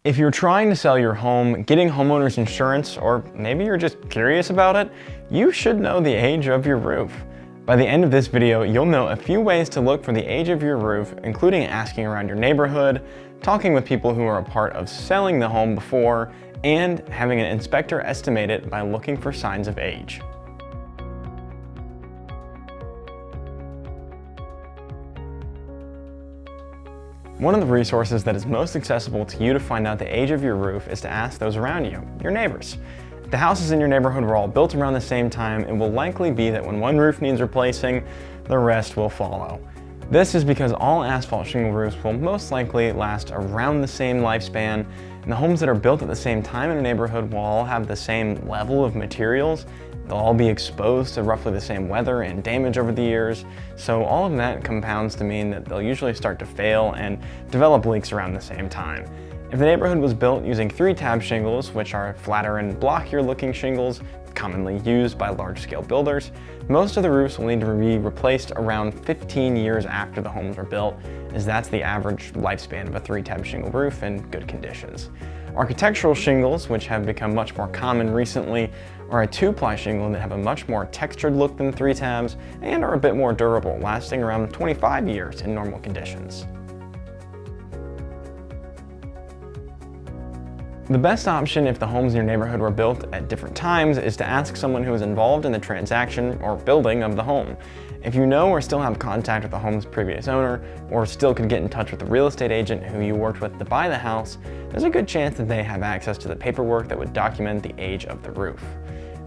If you're trying to sell your home, getting homeowners insurance, or maybe you're just curious about it, you should know the age of your roof. By the end of this video, you'll know a few ways to look for the age of your roof, including asking around your neighborhood, talking with people who are a part of selling the home before, and having an inspector estimate it by looking for signs of age. One of the resources that is most accessible to you to find out the age of your roof is to ask those around you, your neighbors. If the houses in your neighborhood were all built around the same time, it will likely be that when one roof needs replacing, the rest will follow. This is because all asphalt shingle roofs will most likely last around the same lifespan, and the homes that are built at the same time in a neighborhood will all have the same level of materials. They'll all be exposed to roughly the same weather and damage over the years, so all of that compounds to mean that they'll usually start to fail and develop leaks around the same time. If the neighborhood was built using 3-tab shingles, which are flatter and blockier looking shingles commonly used by large-scale builders, most of the roofs will need to be replaced around 15 years after the homes were built, as that's the average lifespan of a 3-tab shingle roof in good conditions. Architectural shingles, which have become much more common recently, are a 2-ply shingle that have a much more textured look than 3-tabs and are a bit more durable, lasting around 25 years in normal conditions. The best option if the homes in your neighborhood were built at different times is to ask someone who is involved in the transaction or building of the home. If you know or still have contact with the home's previous owner, or still could get in touch with the real estate agent who you worked with to buy the house, there's a good chance that they have access to the paperwork that would document the age of the roof.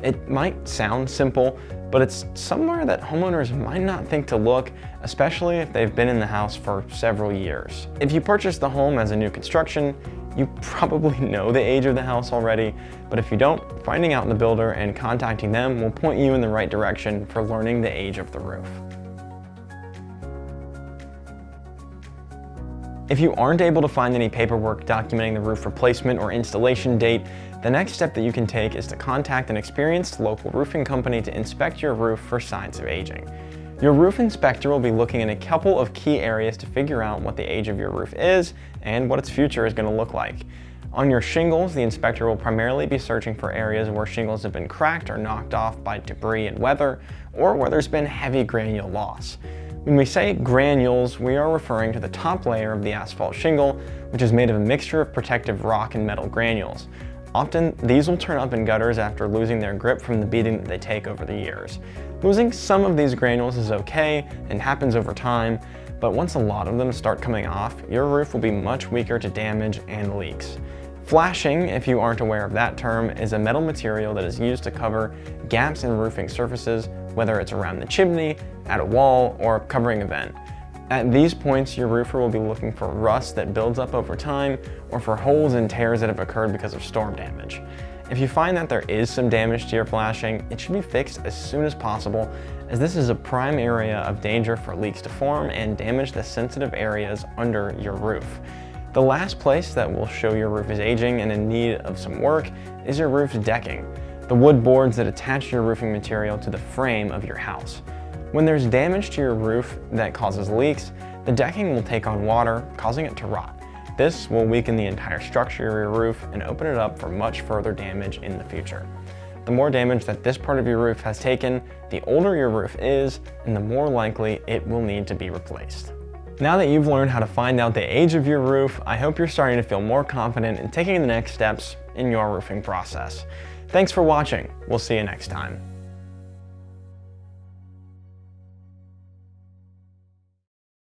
It might sound simple, but it's somewhere that homeowners might not think to look, especially if they've been in the house for several years. If you purchased the home as a new construction, you probably know the age of the house already, but if you don't, finding out the builder and contacting them will point you in the right direction for learning the age of the roof. If you aren't able to find any paperwork documenting the roof replacement or installation date, the next step that you can take is to contact an experienced local roofing company to inspect your roof for signs of aging. Your roof inspector will be looking in a couple of key areas to figure out what the age of your roof is and what its future is going to look like. On your shingles, the inspector will primarily be searching for areas where shingles have been cracked or knocked off by debris and weather, or where there's been heavy granule loss. When we say granules, we are referring to the top layer of the asphalt shingle, which is made of a mixture of protective rock and metal granules. Often, these will turn up in gutters after losing their grip from the beating that they take over the years. Losing some of these granules is okay and happens over time, but once a lot of them start coming off, your roof will be much weaker to damage and leaks. Flashing, if you aren't aware of that term, is a metal material that is used to cover gaps in roofing surfaces, whether it's around the chimney, at a wall, or covering a vent. At these points, your roofer will be looking for rust that builds up over time or for holes and tears that have occurred because of storm damage. If you find that there is some damage to your flashing, it should be fixed as soon as possible, as this is a prime area of danger for leaks to form and damage the sensitive areas under your roof. The last place that will show your roof is aging and in need of some work is your roof's decking, the wood boards that attach your roofing material to the frame of your house. When there's damage to your roof that causes leaks, the decking will take on water, causing it to rot. This will weaken the entire structure of your roof and open it up for much further damage in the future. The more damage that this part of your roof has taken, the older your roof is, and the more likely it will need to be replaced. Now that you've learned how to find out the age of your roof, I hope you're starting to feel more confident in taking the next steps in your roofing process. Thanks for watching. We'll see you next time.